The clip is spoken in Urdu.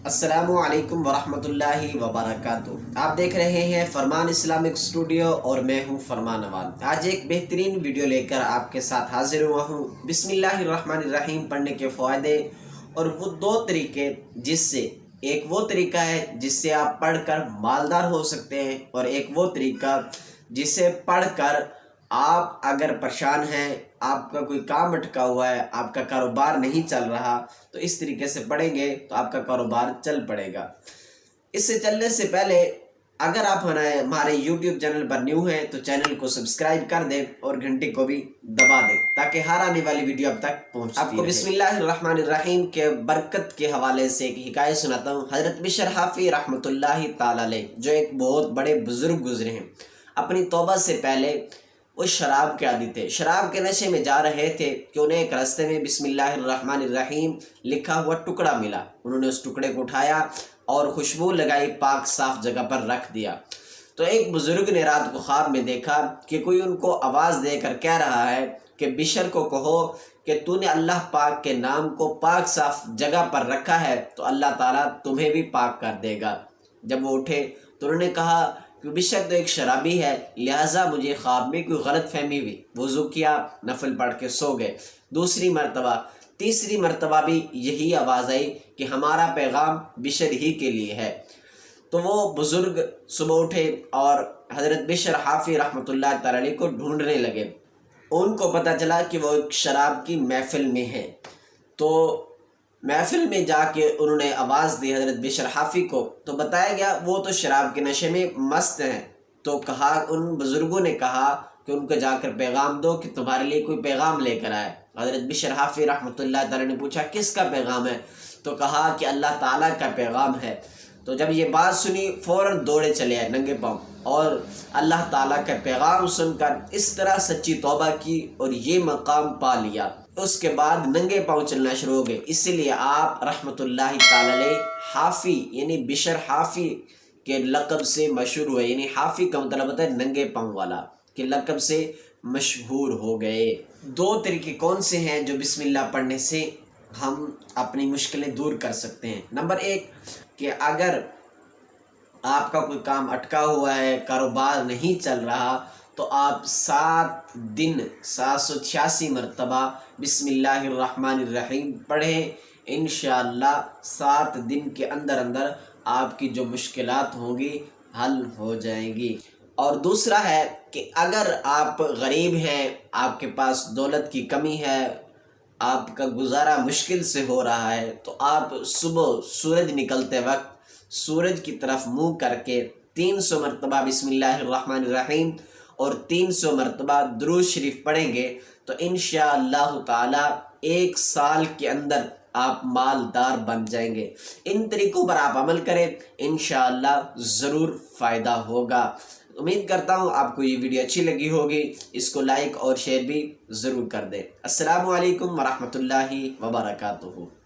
السلام علیکم ورحمۃ اللہ وبرکاتہ۔ آپ دیکھ رہے ہیں فرمان اسلامک اسٹوڈیو اور میں ہوں فرمان نواز۔ آج ایک بہترین ویڈیو لے کر آپ کے ساتھ حاضر ہوا ہوں۔ بسم اللہ الرحمن الرحیم پڑھنے کے فائدے اور وہ دو طریقے، جس سے ایک وہ طریقہ ہے جس سے آپ پڑھ کر مالدار ہو سکتے ہیں، اور ایک وہ طریقہ جسے پڑھ کر آپ اگر پریشان ہیں، آپ کا کوئی کام اٹکا ہوا ہے، آپ کا کاروبار نہیں چل رہا، تو اس طریقے سے پڑھیں گے تو آپ کا کاروبار چل پڑے گا۔ اس سے چلنے سے پہلے اگر آپ ہمارے یوٹیوب چینل پر نیو ہیں تو چینل کو سبسکرائب کر دیں اور گھنٹی کو بھی دبا دیں تاکہ ہر آنے والی ویڈیو اب تک پہنچتی رہے۔ آپ کو بسم اللہ الرحمن الرحیم کے برکت کے حوالے سے ایک حکایت سناتا ہوں۔ حضرت بشر حافی رحمۃ اللہ تعالی علیہ، جو ایک بہت بڑے بزرگ گزرے ہیں، اپنی توبہ سے پہلے وہ شراب کے عادی تھے۔ شراب کے نشے میں جا رہے تھے کہ انہیں ایک راستے میں بسم اللہ الرحمن الرحیم لکھا ہوا ٹکڑا ملا۔ انہوں نے اس ٹکڑے کو اٹھایا اور خوشبو لگائی، پاک صاف جگہ پر رکھ دیا۔ تو ایک بزرگ نے رات کو خواب میں دیکھا کہ کوئی ان کو آواز دے کر کہہ رہا ہے کہ بشر کو کہو کہ تو نے اللہ پاک کے نام کو پاک صاف جگہ پر رکھا ہے تو اللہ تعالیٰ تمہیں بھی پاک کر دے گا۔ جب وہ اٹھے تو انہوں نے کہا کہ بشر تو ایک شرابی ہے، لہٰذا مجھے خواب میں کوئی غلط فہمی ہوئی۔ وضو کیا، نفل پڑھ کے سو گئے۔ دوسری مرتبہ، تیسری مرتبہ بھی یہی آواز آئی کہ ہمارا پیغام بشر ہی کے لیے ہے۔ تو وہ بزرگ صبح اٹھے اور حضرت بشر حافی رحمۃ اللہ تعالی علیہ کو ڈھونڈنے لگے۔ ان کو پتہ چلا کہ وہ ایک شراب کی محفل میں ہیں۔ تو محفل میں جا کے انہوں نے آواز دی حضرت بشر حافی کو، تو بتایا گیا وہ تو شراب کے نشے میں مست ہیں۔ تو کہا، ان بزرگوں نے کہا کہ ان کو جا کر پیغام دو کہ تمہارے لیے کوئی پیغام لے کر آئے۔ حضرت بشر حافی رحمۃ اللہ تعالی نے پوچھا کس کا پیغام ہے؟ تو کہا کہ اللہ تعالیٰ کا پیغام ہے۔ تو جب یہ بات سنی فوراً دوڑے چلے آئے ننگے پاؤں، اور اللہ تعالیٰ کا پیغام سن کر اس طرح سچی توبہ کی اور یہ مقام پا لیا۔ اس کے بعد ننگے پاؤں چلنا شروع ہو گئے۔ اسی لیے آپ رحمۃ اللہ تعالی علیہ حافی یعنی بشر حافی کے لقب سے مشہور ہوئے، یعنی حافی کا مطلب ہوتا ہے ننگے پاؤں والا، کے لقب سے مشہور ہو گئے۔ دو طریقے کون سے ہیں جو بسم اللہ پڑھنے سے ہم اپنی مشکلیں دور کر سکتے ہیں؟ نمبر ایک کہ اگر آپ کا کوئی کام اٹکا ہوا ہے، کاروبار نہیں چل رہا، تو آپ 7 دن 786 مرتبہ بسم اللہ الرحمن الرحیم پڑھیں۔ انشاءاللہ 7 دن کے اندر اندر آپ کی جو مشکلات ہوں گی حل ہو جائیں گی۔ اور دوسرا ہے کہ اگر آپ غریب ہیں، آپ کے پاس دولت کی کمی ہے، آپ کا گزارا مشکل سے ہو رہا ہے، تو آپ صبح سورج نکلتے وقت سورج کی طرف منہ کر کے 300 مرتبہ بسم اللہ الرحمن الرحیم اور 300 مرتبہ درود شریف پڑھیں گے تو انشاءاللہ تعالی 1 سال کے اندر آپ مالدار بن جائیں گے۔ ان طریقوں پر آپ عمل کریں، انشاءاللہ ضرور فائدہ ہوگا۔ امید کرتا ہوں آپ کو یہ ویڈیو اچھی لگی ہوگی، اس کو لائک اور شیئر بھی ضرور کر دیں۔ السلام علیکم ورحمۃ اللہ وبرکاتہ۔